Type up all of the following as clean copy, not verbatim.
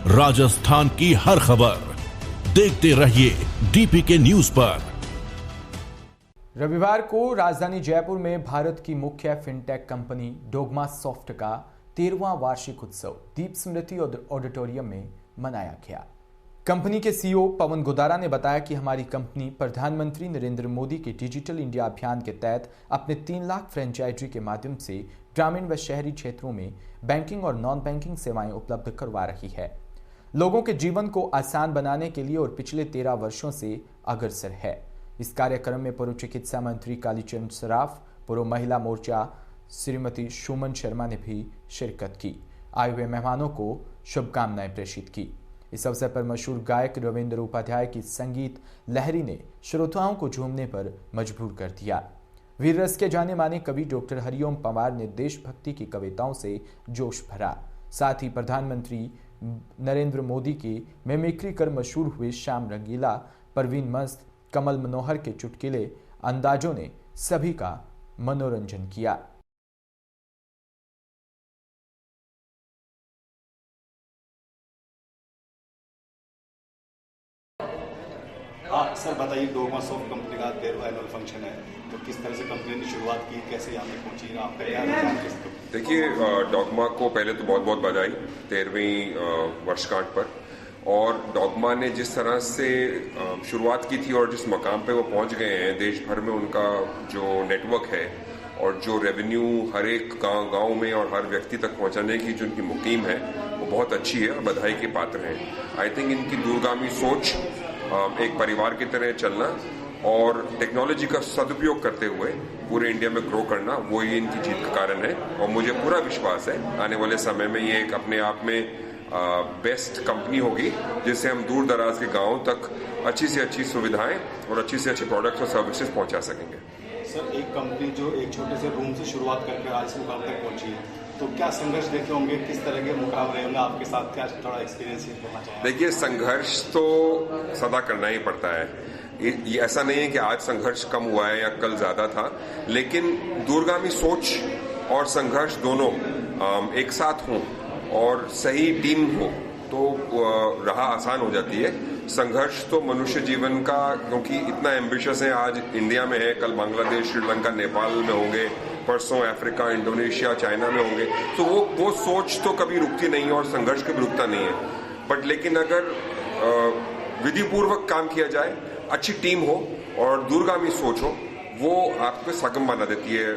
राजस्थान की हर खबर देखते रहिए डीपीके न्यूज पर। रविवार को राजधानी जयपुर में भारत की मुख्य फिनटेक कंपनी डोगमा सॉफ्ट का 13वां वार्षिक उत्सव दीप स्मृति ऑडिटोरियम में मनाया गया। कंपनी के सीईओ पवन गोदारा ने बताया कि हमारी कंपनी प्रधानमंत्री नरेंद्र मोदी के डिजिटल इंडिया अभियान के तहत अपने 3 लाख फ्रेंचाइजी के माध्यम से ग्रामीण व शहरी क्षेत्रों में बैंकिंग और नॉन बैंकिंग सेवाएं उपलब्ध करवा रही है। लोगों के जीवन को आसान बनाने के लिए और पिछले 13 वर्षों से अग्रसर है। इस कार्यक्रम में पूर्व चिकित्सा मंत्री कालीचरण सराफ, पूर्व महिला मोर्चा श्रीमती सुमन शर्मा ने भी शिरकत की। आए हुए मेहमानों को शुभकामनाएं प्रेषित की। इस अवसर पर मशहूर गायक रविंद्र उपाध्याय की संगीत लहरी ने श्रोताओं को झूमने पर मजबूर कर दिया। वीर रस के जाने माने कवि डॉक्टर हरिओम पंवार ने देशभक्ति की कविताओं से जोश भरा। साथ ही प्रधानमंत्री नरेंद्र मोदी की मिमिक्री कर मशहूर हुए श्याम रंगीला, परवीन मस्त, कमल मनोहर के चुटकुले अंदाजों ने सभी का मनोरंजन किया। सर बताइए, डोगमा सॉफ्ट कंपनी का 13वां एनुअल फंक्शन है, तो किस तरह से कंपनी ने शुरुआत की, कैसे यहाँ तक पहुंची, आपका क्या रुझान किस तरह? देखिए, डोगमा को पहले तो बहुत बहुत बधाई 13वीं वर्षगांठ पर। और डोगमा ने जिस तरह से शुरुआत की थी और जिस मकाम पे वो पहुंच गए हैं, देश भर में उनका जो नेटवर्क है और जो रेवेन्यू हर एक गांव में और हर व्यक्ति तक पहुंचाने की जो उनकी मुकीम है वो बहुत अच्छी है और बधाई के पात्र हैं। आई थिंक इनकी दूरगामी सोच, एक परिवार की तरह चलना और टेक्नोलॉजी का सदुपयोग करते हुए पूरे इंडिया में ग्रो करना, वो ही इनकी जीत का कारण है। और मुझे पूरा विश्वास है आने वाले समय में ये एक अपने आप में बेस्ट कंपनी होगी, जिससे हम दूर दराज के गांवों तक अच्छी से अच्छी सुविधाएं और अच्छी से अच्छे प्रोडक्ट्स और सर्विसेज पहुंचा सकेंगे। सर, एक कंपनी जो एक छोटे से रूम से शुरुआत करके आज इस मुकाम तक पहुंची है, तो क्या संघर्ष देखे होंगे, किस तरह के मुकाम रहे होंगे आपके साथ, क्या थोड़ा एक्सपीरियंस करना चाहिए? देखिए, संघर्ष तो सदा करना ही पड़ता है। ये ऐसा नहीं है कि आज संघर्ष कम हुआ है या कल ज्यादा था, लेकिन दूरगामी सोच और संघर्ष दोनों एक साथ हों और सही टीम हो तो राह आसान हो जाती है। संघर्ष तो मनुष्य जीवन का, क्योंकि इतना एम्बिशियस है, आज इंडिया में है, कल बांग्लादेश, श्रीलंका, नेपाल में होंगे, परसों अफ्रीका, इंडोनेशिया, चाइना में होंगे, तो वो सोच तो कभी रुकती नहीं है और संघर्ष कभी रुकता नहीं है। बट लेकिन अगर विधिपूर्वक काम किया जाए, अच्छी टीम हो और दूरगामी सोच हो, वो आपको सागम बना देती है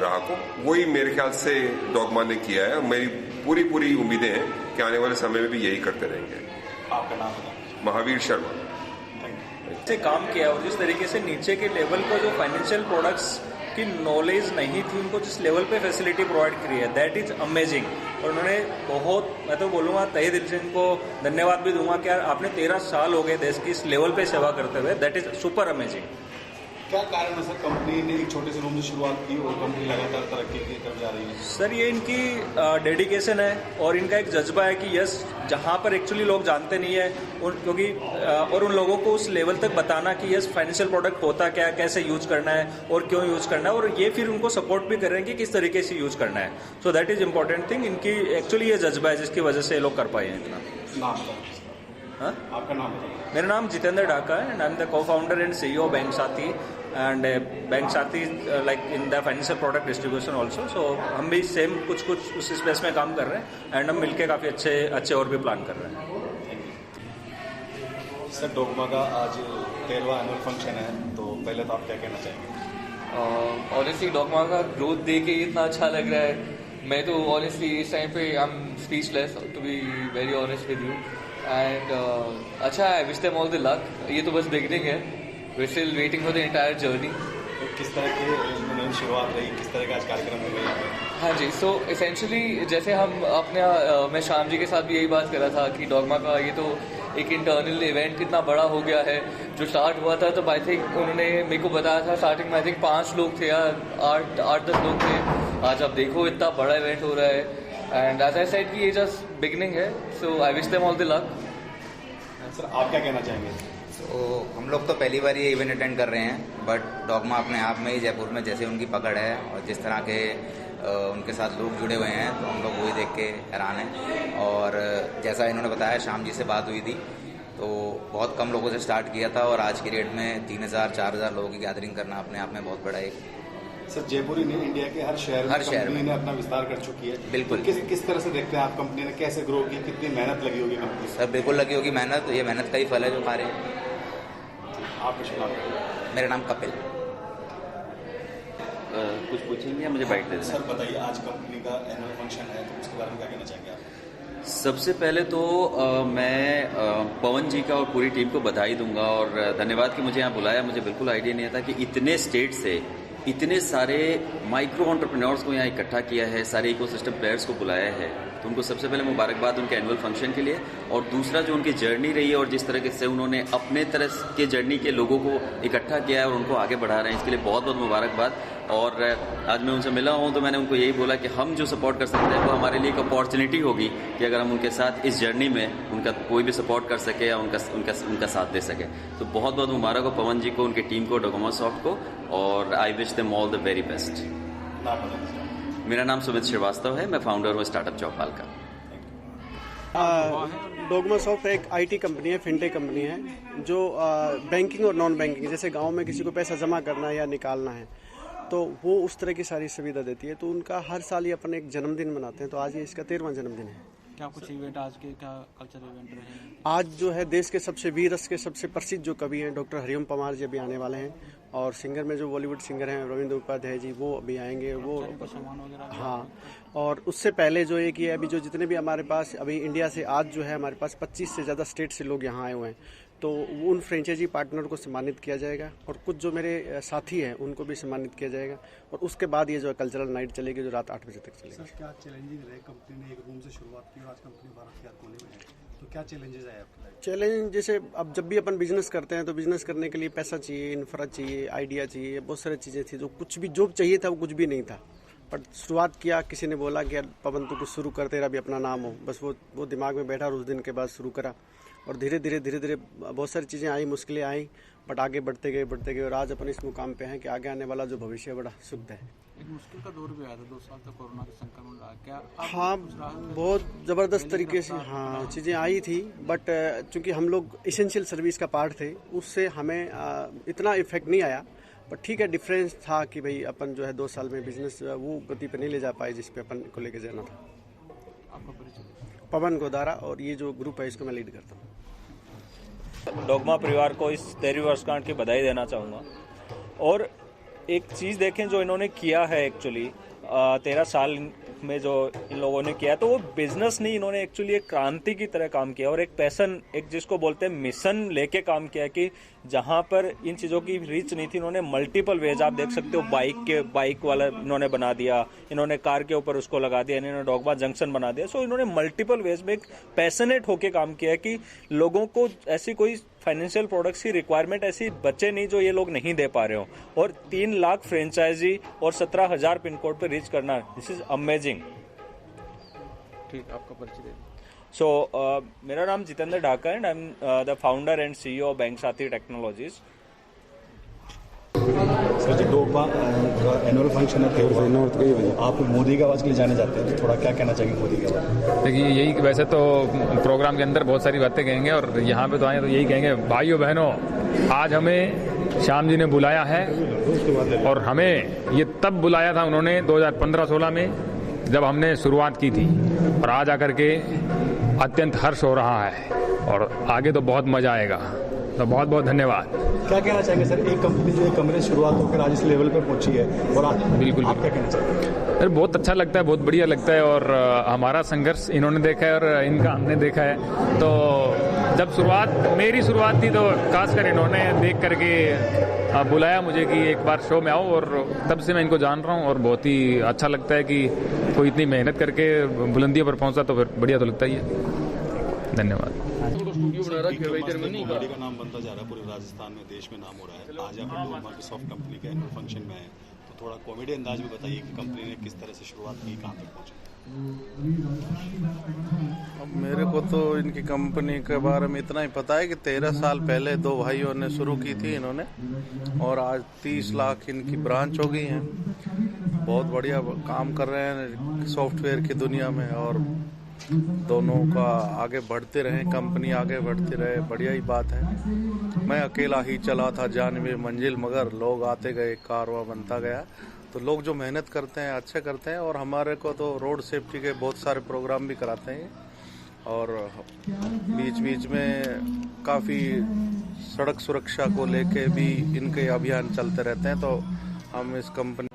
राह को। वही मेरे ख्याल से डोगमा ने किया है। मेरी पूरी उम्मीदें हैं कि आने वाले समय में भी यही करते रहेंगे। आपका नाम बताएं? महावीर शर्मा। से काम किया और जिस तरीके से नीचे के लेवल को जो फाइनेंशियल प्रोडक्ट्स की नॉलेज नहीं थी, उनको जिस लेवल पे फैसिलिटी प्रोवाइड करी है, दैट इज अमेजिंग। और उन्होंने बहुत, मैं तो बोलूँगा तहे दिल से इनको धन्यवाद भी दूंगा कि यार आपने 13 साल हो गए देश की इस लेवल पे सेवा करते हुए, दैट इज सुपर अमेजिंग। क्या कारण है सर, कंपनी ने एक छोटे से रूम से शुरुआत की और कंपनी लगातार तरक्की कर जा रही है? सर, ये इनकी डेडिकेशन है और इनका एक जज्बा है कि यस, जहाँ पर एक्चुअली लोग जानते नहीं है क्योंकि और उन लोगों को उस लेवल तक बताना कि यस फाइनेंशियल प्रोडक्ट होता क्या, कैसे यूज करना है और क्यों यूज करना है, और ये फिर उनको सपोर्ट भी कर रहे हैं कि किस तरीके से यूज करना है। So that is important thing. इनकी एक्चुअली ये जज्बा है जिसकी वजह से ये लोग कर पाए हैं इतना। हाँ? आपका नाम बताइए? मेरा नाम जितेंद्र ढाका है and I am the co-founder and CEO of bank Sathi and bank Sathi like in the financial product distribution also. So हम भी सेम कुछ उस स्पेस में काम कर रहे हैं एंड हम मिलकर काफ़ी अच्छे और भी प्लान कर रहे हैं। सर, डोगमा का आज 13वां एनुअल फंक्शन है, तो पहले तो आप क्या कहना चाहेंगे? ऑनेस्टली डोगमा का ग्रोथ देख के इतना अच्छा लग रहा है। मैं तो ऑनेस्टली इस टाइम पे I am speechless to be very honest with you. And अच्छा, I wish them all the luck. ये तो बस बिगिनिंग है, we are still waiting for the entire journey. तो किस तरह की शुरुआत रही, किस तरह का आज कार्यक्रम हो गया? हाँ जी, सो एसेंशियली जैसे हम अपने मैं श्याम जी के साथ भी यही बात कर रहा था कि डोगमा का ये तो एक इंटरनल इवेंट कितना बड़ा हो गया है। जो स्टार्ट हुआ था तो आई थिंक उन्होंने मेरे को बताया था स्टार्टिंग में आई थिंक 5 लोग थे या 8-10 लोग थे। आज आप देखो इतना बड़ा इवेंट हो रहा है एंड एज आई सेड कि ये जस्ट बिगिनिंग है। So I wish them all the luck. Sir, आप क्या कहना चाहेंगे? तो हम लोग तो पहली बार ये इवेंट अटेंड कर रहे हैं, बट डोगमा अपने आप में ही जयपुर में जैसे उनकी पकड़ है और जिस तरह के उनके साथ लोग जुड़े हुए हैं, तो हम लोग वही देख के हैरान हैं। और जैसा इन्होंने बताया, श्याम जी से बात हुई थी तो बहुत कम लोगों से स्टार्ट किया था और आज की डेट में 3000-4000 लोगों की गैदरिंग करना अपने आप में बहुत बड़ा एक। सर, जयपुर ने इंडिया के हर शहर में अपना विस्तार कर चुकी है। बिल्कुल। किस तरह से देखते हैं आप कंपनी ने कैसे ग्रो की, कितनी मेहनत लगी होगी कंपनी? सर बिल्कुल लगी होगी मेहनत, ये मेहनत का ही फल है जो खा रहे हैं। आपका शुभ नाम? मेरा नाम कपिल। कुछ पूछेंगे या मुझे बाइट दे दें? सर बताइए, आज कंपनी का एनुअल फंक्शन है तो उसके बारे में क्या कहना चाहेंगे आप? सबसे पहले तो मैं पवन जी का और पूरी टीम को बधाई दूंगा और धन्यवाद कि मुझे यहाँ बुलाया। मुझे बिल्कुल आइडिया नहीं था कि इतने स्टेट से इतने सारे माइक्रो एंटरप्रेन्योर्स को यहाँ इकट्ठा किया है, सारे इकोसिस्टम प्लेयर्स को बुलाया है। तो उनको सबसे पहले मुबारकबाद उनके एनुअल फंक्शन के लिए, और दूसरा जो उनकी जर्नी रही है और जिस तरह से उन्होंने अपने तरह के जर्नी के लोगों को इकट्ठा किया है और उनको आगे बढ़ा रहे हैं, इसके लिए बहुत बहुत मुबारकबाद। और आज मैं उनसे मिला हूँ तो मैंने उनको यही बोला कि हम जो सपोर्ट कर सकते हैं वो हमारे लिए एक अपॉर्चुनिटी होगी कि अगर हम उनके साथ इस जर्नी में उनका कोई भी सपोर्ट कर सके या उनका साथ दे सके। तो बहुत बहुत मुबारक हो पवन जी को, उनकी टीम को, डोगोमा सॉफ्ट को, और आई wish them all the very best. मेरा नाम सुमित श्रीवास्तव है, मैं फाउंडर हूँ स्टार्टअप चौपाल का। डोगमा सॉफ्ट एक आईटी कंपनी है, फिनटेक कंपनी है जो बैंकिंग और नॉन बैंकिंग, जैसे गांव में किसी को पैसा जमा करना है या निकालना है तो वो उस तरह की सारी सुविधा देती है। तो उनका हर साल ये अपन एक जन्मदिन मनाते हैं, तो आज ये इसका 13वां जन्मदिन है। क्या कुछ इवेंट आज के क्या कल्चर इवेंट रहे? आज जो है देश के सबसे वीरस के सबसे प्रसिद्ध जो कवि हैं डॉक्टर हरिओम परमार जी अभी आने वाले हैं, और सिंगर में जो बॉलीवुड सिंगर हैं रविंद्र उपाध्याय जी वो अभी आएंगे। वो सामान वगैरह, हाँ, और उससे पहले जो है कि अभी जो जितने भी हमारे पास अभी इंडिया से आज जो है हमारे पास 25 से ज़्यादा स्टेट से लोग यहाँ आए हुए हैं, तो उन फ्रेंचाइजी पार्टनर को सम्मानित किया जाएगा और कुछ जो मेरे साथी हैं उनको भी सम्मानित किया जाएगा। और उसके बाद ये जो कल्चरल नाइट चलेगी जो रात 8 बजे तक चलेगी। सर क्या चैलेंजिंग रहे? कंपनी ने एक रूम से शुरुआत की और आज कंपनी 12 कोने में है, तो क्या चैलेंजेस आए आपके लाइफ? चैलेंज जैसे अब जब भी अपन बिजनेस करते हैं तो बिजनेस करने के लिए पैसा चाहिए, इंफ्रा चाहिए, आइडिया चाहिए, बहुत सारी चीज़ें थी। जो कुछ भी जो चाहिए था वो कुछ भी नहीं था, बट शुरुआत किया, किसी ने बोला कि यार पवन तू कुछ शुरू कर, तेरा भी अपना नाम हो, बस वो दिमाग में बैठा और उस दिन के बाद शुरू करा। और धीरे धीरे बहुत सारी चीज़ें आई, मुश्किलें आई, बट आगे बढ़ते गए और आज अपन इस मुकाम पे हैं कि आगे आने वाला जो भविष्य है बड़ा शुद्ध है। एक मुश्किल का दौर भी आया था 2 साल तक, कोरोना के संक्रमण रहा, क्या हाँ बहुत ज़बरदस्त तरीके से हाँ चीज़ें आई थी, बट चूँकि हम लोग इसेंशियल सर्विस का पार्ट थे उससे हमें इतना इफेक्ट नहीं आया। बट ठीक है, डिफरेंस था कि भाई अपन जो है 2 साल में बिजनेस वो गति पे नहीं ले जा पाए जिस पे अपन को लेके जाना था। आपका परिचय? पवन गोदारा, और ये जो ग्रुप है इसको मैं लीड करता हूँ। डोगमा परिवार को इस 13वीं वर्षगांठ की बधाई देना चाहूँगा। और एक चीज़ देखें जो इन्होंने किया है एक्चुअली 13 साल में जो इन लोगों ने किया, तो वो बिजनेस नहीं, इन्होंने एक्चुअली एक क्रांति की तरह काम किया और एक पैशन, एक जिसको बोलते हैं मिशन लेके काम किया कि जहाँ पर इन चीज़ों की रीच नहीं थी इन्होंने मल्टीपल वेज, आप देख सकते हो बाइक वाला इन्होंने बना दिया, इन्होंने कार के ऊपर उसको लगा दिया, इन्होंने डोगमा जंक्शन बना दिया। सो इन्होंने मल्टीपल वेज में एक पैशनेट होके काम किया कि लोगों को ऐसी कोई फाइनेंशियल प्रोडक्ट्स की रिक्वायरमेंट ऐसी बचे नहीं जो ये लोग नहीं दे पा रहे हो, और 3 लाख फ्रेंचाइजी और 17,000 पिन कोड पर रीच करना, दिस इज अमेजिंग। ठीक, आपका परिचय दे। सो मेरा नाम Jitendra Dhaka and I am the founder and CEO of bank साथी टेक्नोलॉजीज। सर जी, डोगमा का एनुअल फंक्शन है, आप मोदी की आवाज़ के लिए जाने जाते हैं, तो थोड़ा क्या कहना चाहेंगे मोदी की आवाज़? देखिए यही, वैसे तो प्रोग्राम के अंदर बहुत सारी बातें कहेंगे और यहाँ पे तो आए तो यही कहेंगे, भाइयों बहनों आज हमें श्याम जी ने बुलाया है, और हमें ये तब बुलाया था उन्होंने 2015-16 में जब हमने शुरुआत की थी, और आज आकर के अत्यंत हर्ष हो रहा है और आगे तो बहुत मजा आएगा। तो बहुत बहुत धन्यवाद। क्या कहना चाहेंगे सर, एक कंपनी जो एक कमरे से शुरुआत होकर आज इस लेवल पर पहुंची है, और आप बिल्कुल आप क्या कहना चाहेंगे? अरे बहुत अच्छा लगता है, बहुत बढ़िया लगता है, और हमारा संघर्ष इन्होंने देखा है और इनका हमने देखा है। तो जब मेरी शुरुआत थी तो खासकर इन्होंने देख करके बुलाया मुझे कि एक बार शो में आओ, और तब से मैं इनको जान रहा हूँ और बहुत ही अच्छा लगता है कि कोई इतनी मेहनत करके बुलंदियों पर पहुंचा तो फिर बढ़िया तो लगता ही है। धन्यवाद। कॉमेडी का नाम बनता जा रहा है पूरे राजस्थान में, देश में नाम हो रहा है। आज आप डोगमा की सॉफ्ट कंपनी के एनुअल फंक्शन में आए, तो थोड़ा कॉमेडी अंदाज में बताइए कि कंपनी ने किस तरह से शुरुआत की, कहाँ तक पहुंची? अब मेरे को तो इनकी कंपनी के बारे में इतना ही पता है कि 13 साल पहले 2 भाइयों ने शुरू की थी इन्होंने, और आज 30 लाख इनकी ब्रांच हो गई हैं। बहुत बढ़िया काम कर रहे हैं सॉफ्टवेयर की दुनिया में, और दोनों का आगे बढ़ते रहे, कंपनी आगे बढ़ती रहे, बढ़िया ही बात है। मैं अकेला ही चला था जानवे मंजिल, मगर लोग आते गए, कारवां बनता गया। तो लोग जो मेहनत करते हैं अच्छे करते हैं, और हमारे को तो रोड सेफ्टी के बहुत सारे प्रोग्राम भी कराते हैं, और बीच बीच में काफ़ी सड़क सुरक्षा को लेके भी इनके अभियान चलते रहते हैं। तो हम इस कंपनी